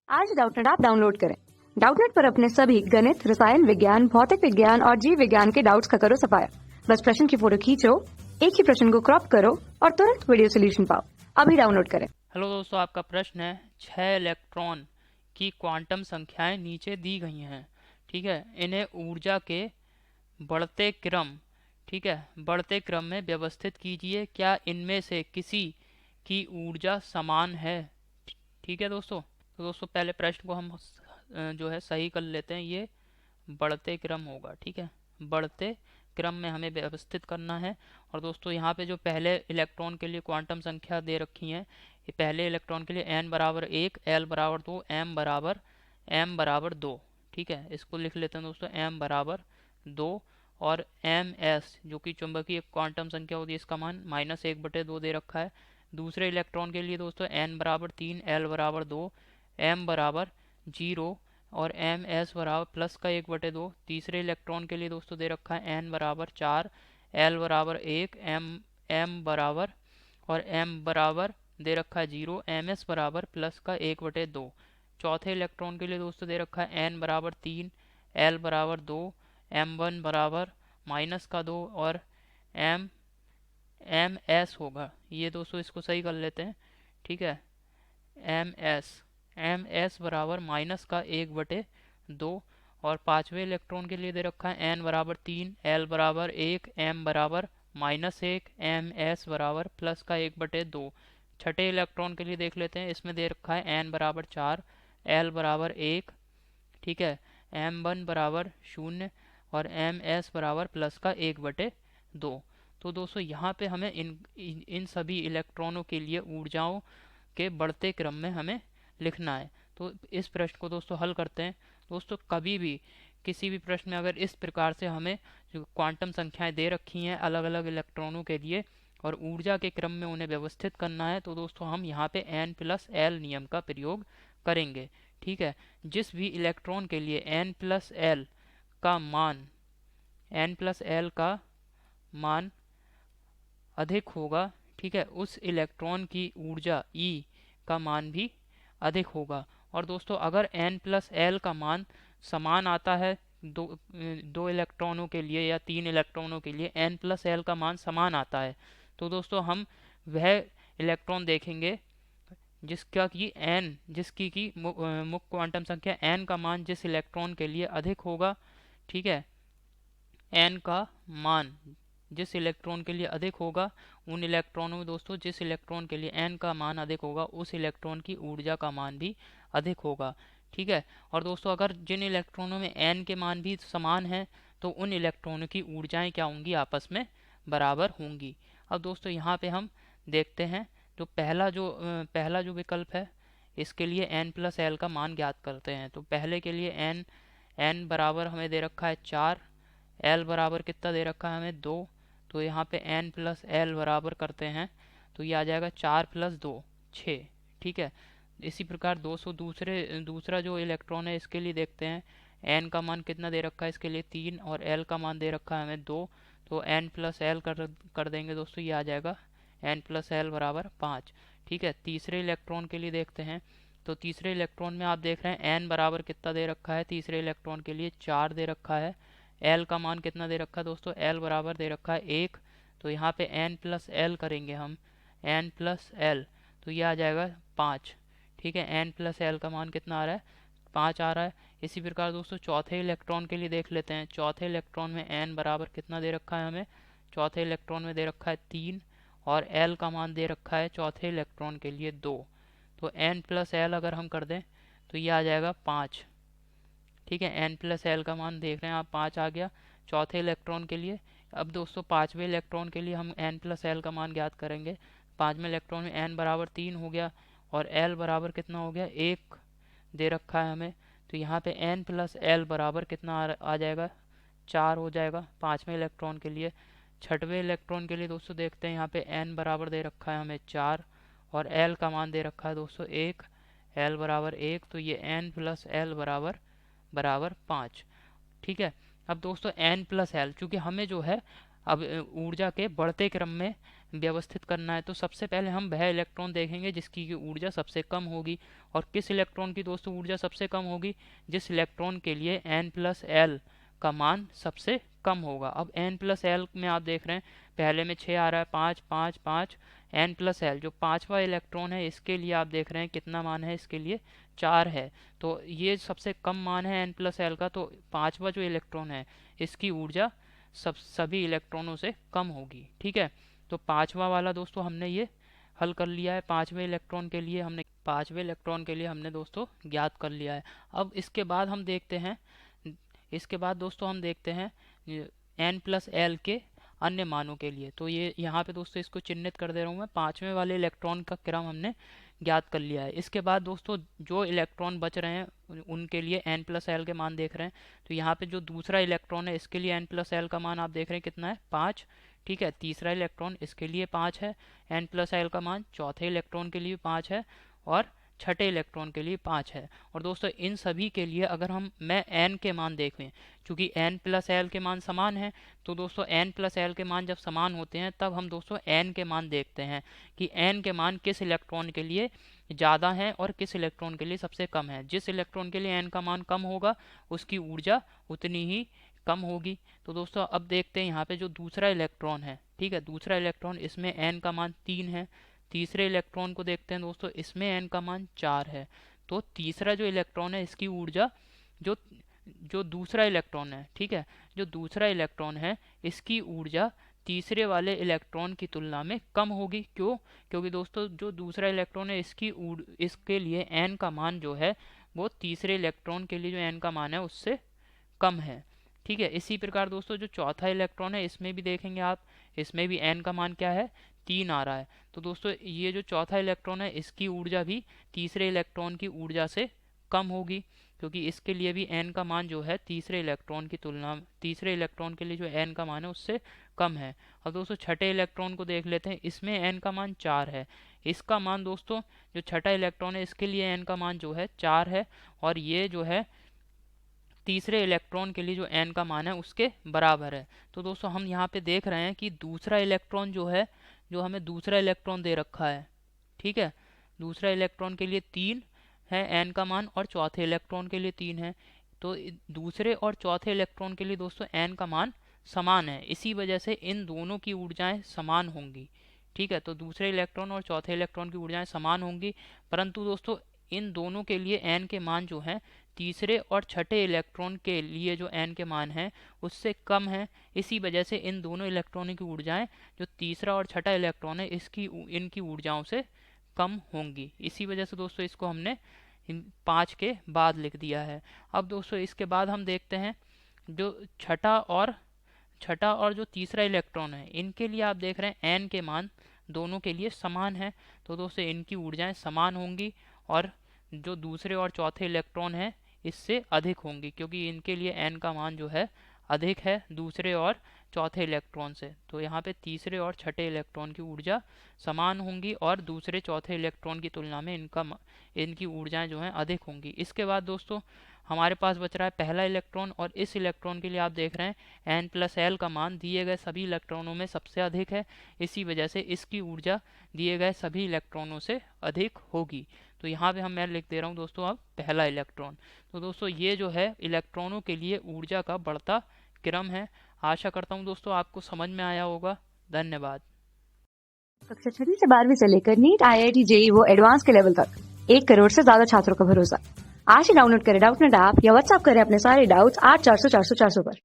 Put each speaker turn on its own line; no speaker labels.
आज Doubtnut app download करें। Doubtnut पर अपने सभी गणित, रसायन विज्ञान, भौतिक विज्ञान और जीव विज्ञान के डाउट्स का करो सफाया। बस प्रश्न की फोटो खींचो, एक ही प्रश्न को क्रॉप करो और तुरंत वीडियो सोल्यूशन पाओ। अभी डाउनलोड करें।
हेलो दोस्तों, आपका प्रश्न है 6 इलेक्ट्रॉन की क्वांटम संख्याएं नीचे दी गई हैं। ठीक है, इन्हें ऊर्जा के बढ़ते क्रम ठीक है बढ़ते क्रम में व्यवस्थित कीजिए। क्या इनमें से किसी की ऊर्जा समान है? ठीक है दोस्तों, तो दोस्तों पहले प्रश्न को हम जो है सही कर लेते हैं। ये बढ़ते क्रम होगा। ठीक है, बढ़ते क्रम में हमें व्यवस्थित करना है। और दोस्तों यहाँ पे जो पहले इलेक्ट्रॉन के लिए क्वांटम संख्या दे रखी है, ये पहले इलेक्ट्रॉन के लिए n बराबर 1, l बराबर 2, m बराबर 2। ठीक है, इसको लिख लेते हैं दोस्तों, m बराबर 2। और ms जो कि चुंबकीय क्वांटम संख्या होती है, इसका मान -1/2 दे रखा है। दूसरे इलेक्ट्रॉन के लिए दोस्तों n बराबर 3, l बराबर 2, m बराबर 0 और एम एस बराबर प्लस का 1/2। तीसरे इलेक्ट्रॉन के लिए दोस्तों दे रखा है n बराबर 4, l बराबर 1, m बराबर और m बराबर दे रखा है 0, एम एस बराबर प्लस का 1/2। चौथे इलेक्ट्रॉन के लिए दोस्तों दे रखा है n बराबर 3, l बराबर 2, m1 बराबर -2 और एम एस होगा। ये दोस्तों इसको सही कर लेते हैं। ठीक है, एम एस बराबर -1/2। और पांचवें इलेक्ट्रॉन के लिए दे रखा है n बराबर 3, l बराबर 1, m बराबर -1, एम एस बराबर प्लस का 1/2। छठे इलेक्ट्रॉन के लिए देख लेते हैं, इसमें दे रखा है n बराबर 4, l बराबर 1। ठीक है, m1 बराबर 0 और एम एस बराबर प्लस का 1/2। तो दोस्तों यहाँ पे हमें इन सभी इलेक्ट्रॉनों के लिए ऊर्जाओं के बढ़ते क्रम में हमें लिखना है। तो इस प्रश्न को दोस्तों हल करते हैं। दोस्तों कभी भी किसी भी प्रश्न में अगर इस प्रकार से हमें जो क्वांटम संख्याएं दे रखी हैं अलग अलग इलेक्ट्रॉनों के लिए और ऊर्जा के क्रम में उन्हें व्यवस्थित करना है, तो दोस्तों हम यहाँ पे n+l नियम का प्रयोग करेंगे। ठीक है, जिस भी इलेक्ट्रॉन के लिए n+l का मान अधिक होगा, ठीक है, उस इलेक्ट्रॉन की ऊर्जा E का मान भी अधिक होगा। और दोस्तों अगर n+l का मान समान आता है दो इलेक्ट्रॉनों के लिए या 3 इलेक्ट्रॉनों के लिए n+l का मान समान आता है, तो दोस्तों हम वह इलेक्ट्रॉन देखेंगे जिसकी की मुख्य क्वांटम संख्या n का मान जिस इलेक्ट्रॉन के लिए अधिक होगा। ठीक है, n का मान जिस इलेक्ट्रॉन के लिए अधिक होगा, उन इलेक्ट्रॉनों में दोस्तों जिस इलेक्ट्रॉन के लिए n का मान अधिक होगा उस इलेक्ट्रॉन की ऊर्जा का मान भी अधिक होगा। ठीक है, और दोस्तों अगर जिन इलेक्ट्रॉनों में n के मान भी समान हैं तो उन इलेक्ट्रॉनों की ऊर्जाएं क्या होंगी, आपस में बराबर होंगी। अब दोस्तों यहाँ पे हम देखते हैं जो पहला जो विकल्प है, इसके लिए n+l का मान ज्ञात करते हैं। तो पहले के लिए n बराबर हमें दे रखा है 4, l बराबर कितना दे रखा है हमें 2। तो यहाँ पे n+l बराबर करते हैं तो ये आ जाएगा 4 + 2 6। ठीक है, इसी प्रकार दूसरा जो इलेक्ट्रॉन है इसके लिए देखते हैं। n का मान कितना दे रखा है इसके लिए 3 और l का मान दे रखा है हमें 2। तो n+l कर देंगे दोस्तों, ये आ जाएगा n+l बराबर 5। ठीक है, तीसरे इलेक्ट्रॉन के लिए देखते हैं। तो तीसरे इलेक्ट्रॉन में आप देख रहे हैं n बराबर कितना दे रखा है, तीसरे इलेक्ट्रॉन के लिए 4 दे रखा है। l का मान कितना दे रखा है दोस्तों, l बराबर दे रखा है 1। तो यहाँ पे n+l करेंगे हम, n+l तो ये आ जाएगा 5। ठीक है, n+l का मान कितना आ रहा है, 5 आ रहा है। इसी प्रकार दोस्तों चौथे इलेक्ट्रॉन के लिए देख लेते हैं। चौथे इलेक्ट्रॉन में n बराबर कितना दे रखा है हमें, चौथे इलेक्ट्रॉन में दे रखा है 3 और l का मान दे रखा है चौथे इलेक्ट्रॉन के लिए 2। तो n+l अगर हम कर दें तो ये आ जाएगा 5। ठीक है, n+l का मान देख रहे हैं आप 5 आ गया चौथे इलेक्ट्रॉन के लिए। अब दोस्तों पांचवें इलेक्ट्रॉन के लिए हम n+l का मान ज्ञात करेंगे। पांचवें इलेक्ट्रॉन में n बराबर 3 हो गया और l बराबर कितना हो गया, 1 दे रखा है हमें। तो यहाँ पे n+l बराबर कितना आ जाएगा, 4 हो जाएगा पांचवें इलेक्ट्रॉन के लिए। छठवें इलेक्ट्रॉन के लिए दोस्तों देखते हैं, यहाँ पे n बराबर दे रखा है हमें 4 और l का मान दे रखा है दोस्तों 1, l बराबर 1। तो ये n+l बराबर 5। ठीक है, अब दोस्तों n+l चूँकि हमें जो है अब ऊर्जा के बढ़ते क्रम में व्यवस्थित करना है। तो सबसे पहले हम वह इलेक्ट्रॉन देखेंगे जिसकी ऊर्जा सबसे कम होगी। और किस इलेक्ट्रॉन की दोस्तों ऊर्जा सबसे कम होगी? जिस इलेक्ट्रॉन के लिए n+l का मान सबसे कम होगा। अब n+l में आप देख रहे हैं पहले में 6 आ रहा है, 5 5 5, n+l जो पांचवा इलेक्ट्रॉन है इसके लिए आप देख रहे हैं कितना मान है, इसके लिए 4 है। तो ये सबसे कम मान है n+l का। तो पांचवा जो इलेक्ट्रॉन है इसकी ऊर्जा सभी इलेक्ट्रॉनों से कम होगी। ठीक है, तो पांचवा वाला दोस्तों हमने ये हल कर लिया है। पांचवें इलेक्ट्रॉन के लिए हमने दोस्तों ज्ञात कर लिया है। अब इसके बाद दोस्तों हम देखते हैं n+l के अन्य मानों के लिए। तो ये यहाँ पे दोस्तों इसको चिन्हित कर दे रहा हूँ मैं। पांचवें वाले इलेक्ट्रॉन का क्रम हमने ज्ञात कर लिया है। इसके बाद दोस्तों जो इलेक्ट्रॉन बच रहे हैं उनके लिए n+l के मान देख रहे हैं। तो यहाँ पे जो दूसरा इलेक्ट्रॉन है इसके लिए n+l का मान आप देख रहे हैं कितना है, 5। ठीक है, तीसरा इलेक्ट्रॉन इसके लिए 5 है n+l का मान, चौथे इलेक्ट्रॉन के लिए 5 है और छठे इलेक्ट्रॉन के लिए 5 है। और दोस्तों इन सभी के लिए अगर मैं n के मान देखें, क्योंकि n+l के मान समान हैं, तो दोस्तों n+l के मान जब समान होते हैं तब हम दोस्तों n के मान देखते हैं कि n के मान किस इलेक्ट्रॉन के लिए ज़्यादा है और किस इलेक्ट्रॉन के लिए सबसे कम है। जिस इलेक्ट्रॉन के लिए n का मान कम होगा उसकी ऊर्जा उतनी ही कम होगी। तो दोस्तों अब देखते हैं यहाँ पे जो दूसरा इलेक्ट्रॉन है, ठीक है, दूसरा इलेक्ट्रॉन इसमें n का मान 3 है। तीसरे इलेक्ट्रॉन को देखते हैं दोस्तों, इसमें n का मान 4 है। तो तीसरा जो इलेक्ट्रॉन है इसकी ऊर्जा जो जो दूसरा इलेक्ट्रॉन है, ठीक है, जो दूसरा इलेक्ट्रॉन है इसकी ऊर्जा तीसरे वाले इलेक्ट्रॉन की तुलना में कम होगी। क्यों? क्योंकि दोस्तों जो दूसरा इलेक्ट्रॉन है इसके लिए n का मान जो है वो तीसरे इलेक्ट्रॉन के लिए जो n का मान है उससे कम है। ठीक है, इसी प्रकार दोस्तों जो चौथा इलेक्ट्रॉन है इसमें भी देखेंगे आप, इसमें भी n का मान क्या है, 3 आ रहा है। तो दोस्तों ये जो चौथा इलेक्ट्रॉन है इसकी ऊर्जा भी तीसरे इलेक्ट्रॉन की ऊर्जा से कम होगी, क्योंकि इसके लिए भी n का मान जो है तीसरे इलेक्ट्रॉन के लिए जो n का मान है उससे कम है। अब दोस्तों छठे इलेक्ट्रॉन को देख लेते हैं, इसमें n का मान 4 है। इसका मान दोस्तों जो छठा इलेक्ट्रॉन है इसके लिए n का मान जो है 4 है और ये जो है तीसरे इलेक्ट्रॉन के लिए जो n का मान है उसके बराबर है। तो दोस्तों हम यहाँ पे देख रहे हैं कि दूसरा इलेक्ट्रॉन जो है, जो हमें दूसरा इलेक्ट्रॉन दे रखा है, ठीक है, दूसरा इलेक्ट्रॉन के लिए 3 है n का मान और चौथे इलेक्ट्रॉन के लिए 3 है। तो दूसरे और चौथे इलेक्ट्रॉन के लिए दोस्तों n का मान समान है, इसी वजह से इन दोनों की ऊर्जाएं समान होंगी। ठीक है, तो दूसरे इलेक्ट्रॉन और चौथे इलेक्ट्रॉन की ऊर्जाएं समान होंगी, परंतु दोस्तों इन दोनों के लिए n के मान जो हैं तीसरे और छठे इलेक्ट्रॉन के लिए जो n के मान हैं उससे कम है। इसी वजह से इन दोनों इलेक्ट्रॉनों की ऊर्जाएं, जो तीसरा और छठा इलेक्ट्रॉन है इनकी ऊर्जाओं से कम होंगी। इसी वजह से दोस्तों इसको हमने 5 के बाद लिख दिया है। अब दोस्तों इसके बाद हम देखते हैं जो छठा और जो तीसरा इलेक्ट्रॉन है इनके लिए आप देख रहे हैं n के मान दोनों के लिए समान है। तो दोस्तों इनकी ऊर्जाएं समान होंगी और जो दूसरे और चौथे इलेक्ट्रॉन है इससे अधिक होंगी, क्योंकि इनके लिए n का मान जो है अधिक है दूसरे और चौथे इलेक्ट्रॉन से। तो यहाँ पे तीसरे और छठे इलेक्ट्रॉन की ऊर्जा समान होंगी और दूसरे चौथे इलेक्ट्रॉन की तुलना में इनकी ऊर्जाएं जो हैं अधिक होंगी। इसके बाद दोस्तों हमारे पास बच रहा है पहला इलेक्ट्रॉन और इस इलेक्ट्रॉन के लिए आप देख रहे हैं n+l का मान दिए गए सभी इलेक्ट्रॉनों में सबसे अधिक है। इसी वजह से इसकी ऊर्जा दिए गए सभी इलेक्ट्रॉनों से अधिक होगी। तो यहाँ पे मैं लिख दे रहा हूँ दोस्तों अब पहला इलेक्ट्रॉन। तो दोस्तों ये जो है इलेक्ट्रॉनों के लिए ऊर्जा का बढ़ता क्रम है। आशा करता हूँ दोस्तों आपको समझ में आया होगा। धन्यवाद।
कक्षा 6 से 12वीं से लेकर नीट, IIT, JEE वो एडवांस के लेवल तक 1 करोड़ से ज्यादा छात्रों का भरोसा। आज ही डाउनलोड करें डाउटनेट ऐप या व्हाट्सएप करें अपने सारे डाउट्स 8400 400 400 पर।